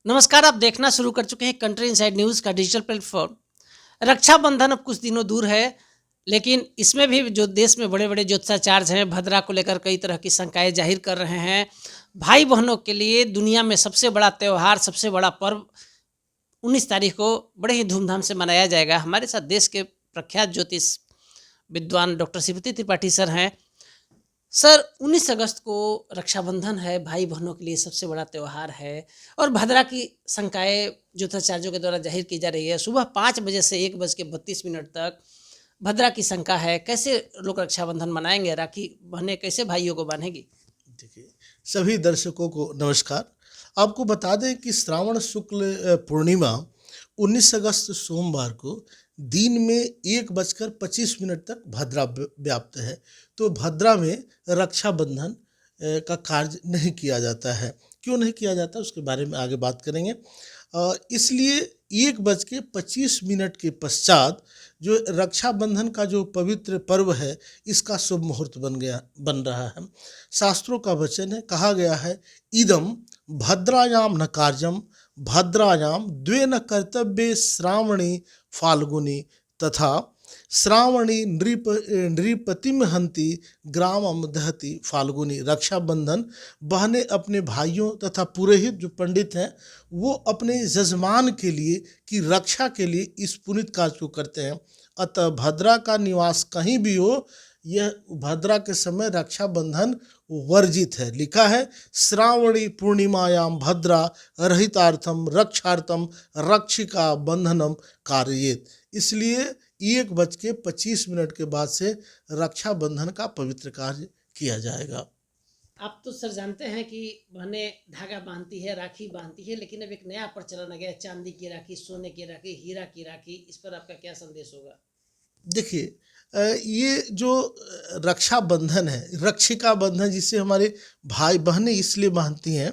नमस्कार, आप देखना शुरू कर चुके हैं कंट्री इनसाइड न्यूज़ का डिजिटल प्लेटफॉर्म। रक्षाबंधन अब कुछ दिनों दूर है, लेकिन इसमें भी जो देश में बड़े-बड़े ज्योतिषाचार्य हैं, भद्रा को लेकर कई तरह की शंकाएँ जाहिर कर रहे हैं। भाई-बहनों के लिए दुनिया में सबसे बड़ा त्योहार, सबसे बड़ा पर्व 19 तारीख को बड़े ही धूमधाम से मनाया जाएगा। हमारे साथ देश के प्रख्यात ज्योतिष विद्वान डॉक्टर शिवती त्रिपाठी सर हैं। सर, 19 अगस्त को रक्षाबंधन है, भाई-बहनों के लिए सबसे बड़ा त्योहार है और भद्रा की शंकाएँ ज्योतिषाचार्यों के द्वारा जाहिर की जा रही है। सुबह 5 बजे से 1:32 तक भद्रा की शंका है, कैसे लोग रक्षाबंधन मनाएँगे? राखी बहनें कैसे भाइयों को बाँधेंगी? देखिए, सभी दर्शकों को नमस्कार। आपको बता दें कि श्रावण शुक्ल पूर्णिमा 19 अगस्त सोमवार को दिन में 1:25 तक भद्रा व्याप्त है। तो भद्रा में रक्षाबंधन का कार्य नहीं किया जाता है। क्यों नहीं किया जाता, उसके बारे में आगे बात करेंगे। इसलिए 1:25 के पश्चात जो रक्षाबंधन का जो पवित्र पर्व है, इसका शुभ मुहूर्त बन रहा है। शास्त्रों का वचन है, कहा गया है, इदम भद्रायाम न कार्यम भद्रायाम द्वे न कर्तव्ये श्रावणी फाल्गुनी तथा श्रावणी नृपतिम हंति ग्रामम दहति फाल्गुनी। रक्षाबंधन बहनें अपने भाइयों तथा पुरोहित जो पंडित हैं, वो अपने जजमान के लिए की रक्षा के लिए इस पुनित कार्य को करते हैं। अतः भद्रा का निवास कहीं भी हो, यह भद्रा के समय रक्षाबंधन वर्जित है। लिखा है, श्रावणी पूर्णिमायाम भद्रा रहितार्थम रक्षार्थम रक्षिका बंधनम कार्येत। इसलिए 1:25 के बाद से रक्षाबंधन का पवित्र कार्य किया जाएगा। आप तो सर जानते हैं कि बहनें धागा बाँधती है, राखी बाँधती है, लेकिन अब एक नया प्रचलन आ गया है, चांदी की राखी, सोने की राखी, हीरा की राखी। इस पर आपका क्या संदेश होगा? देखिए, ये जो रक्षाबंधन है, रक्षिका बंधन, जिसे हमारे भाई बहनें इसलिए बांधती हैं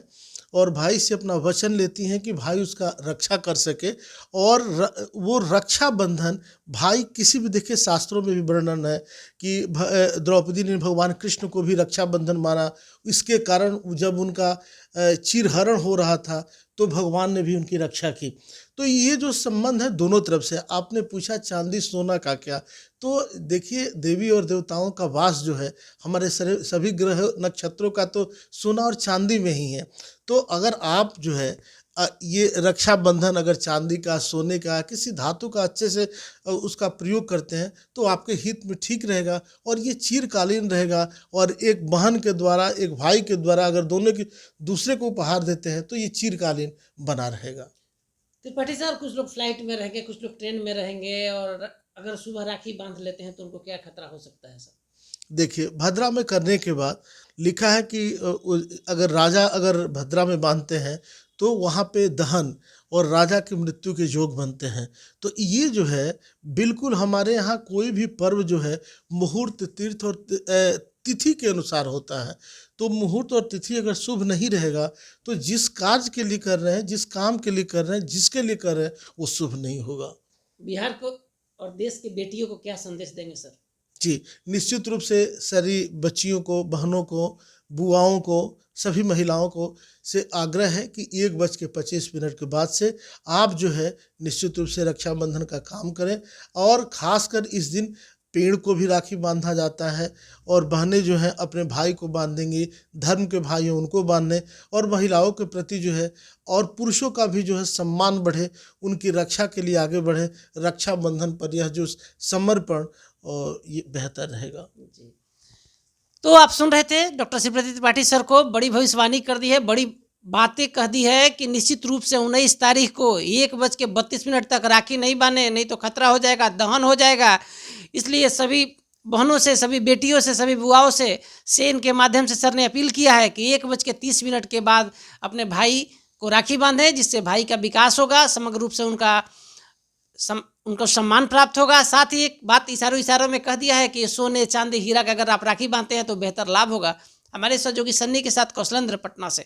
और भाई से अपना वचन लेती हैं कि भाई उसका रक्षा कर सके। और वो रक्षाबंधन भाई किसी भी, देखिए शास्त्रों में भी वर्णन है कि द्रौपदी ने भगवान कृष्ण को भी रक्षाबंधन माना। इसके कारण जब उनका चीरहरण हो रहा था तो भगवान ने भी उनकी रक्षा की। तो ये जो संबंध है दोनों तरफ से। आपने पूछा चांदी सोना का क्या, तो देखिए, देवी और देवताओं का वास जो है हमारे सभी ग्रह नक्षत्रों का तो सोना और चांदी में ही है। तो अगर आप जो है ये रक्षाबंधन अगर चांदी का, सोने का, किसी धातु का अच्छे से उसका प्रयोग करते हैं तो आपके हित में ठीक रहेगा और ये चिरकालीन रहेगा। और एक बहन के द्वारा, एक भाई के द्वारा अगर दोनों की दूसरे को उपहार देते हैं तो ये चिरकालीन बना रहेगा। त्रिपाठी साहब, कुछ लोग फ्लाइट में रहेंगे, कुछ लोग ट्रेन में रहेंगे और अगर सुबह राखी बांध लेते हैं तो उनको क्या खतरा हो सकता है सर? देखिए, भद्रा में करने के बाद लिखा है कि अगर राजा अगर भद्रा में बांधते हैं तो वहाँ पे दहन और राजा की मृत्यु के योग बनते हैं। तो ये जो है बिल्कुल हमारे यहाँ कोई भी पर्व जो है मुहूर्त, तीर्थ और तिथि के अनुसार होता है। तो मुहूर्त और तिथि अगर शुभ नहीं रहेगा तो जिस कार्य के लिए कर रहे हैं, जिस काम के लिए कर रहे हैं, जिसके लिए कर रहे हैं, वो शुभ नहीं होगा। बिहार को और देश की बेटियों को क्या संदेश देंगे सर? जी, निश्चित रूप से सारी बच्चियों को, बहनों को, बुआओं को, सभी महिलाओं को से आग्रह है कि 1:25 के बाद से आप जो है निश्चित रूप से रक्षाबंधन का काम करें। और ख़ासकर इस दिन पेड़ को भी राखी बांधा जाता है और बहनें जो हैं अपने भाई को बांधेंगी, धर्म के भाई हैं उनको बांधें। और महिलाओं के प्रति जो है और पुरुषों का भी जो है सम्मान बढ़े, उनकी रक्षा के लिए आगे बढ़े। रक्षाबंधन पर यह जो समर्पण और ये बेहतर रहेगा। जी। तो आप सुन रहे थे डॉक्टर शिवप्रति त्रिपाठी सर को, बड़ी भविष्यवाणी कर दी है, बड़ी बातें कह दी है कि निश्चित रूप से 19 तारीख को 1:32 तक राखी नहीं बांधे, नहीं तो खतरा हो जाएगा, दहन हो जाएगा। इसलिए सभी बहनों से, सभी बेटियों से, सभी बुआओं से इनके माध्यम से सर ने अपील किया है कि 1:30 के बाद अपने भाई को राखी बांधें, जिससे भाई का विकास होगा, समग्र रूप से उनको सम्मान प्राप्त होगा। साथ ही एक बात इशारों में कह दिया है कि सोने, चांदी, हीरा का अगर आप राखी बांधते हैं तो बेहतर लाभ होगा। हमारे सहयोगी सन्नी के साथ कौशलेंद्र, पटना से।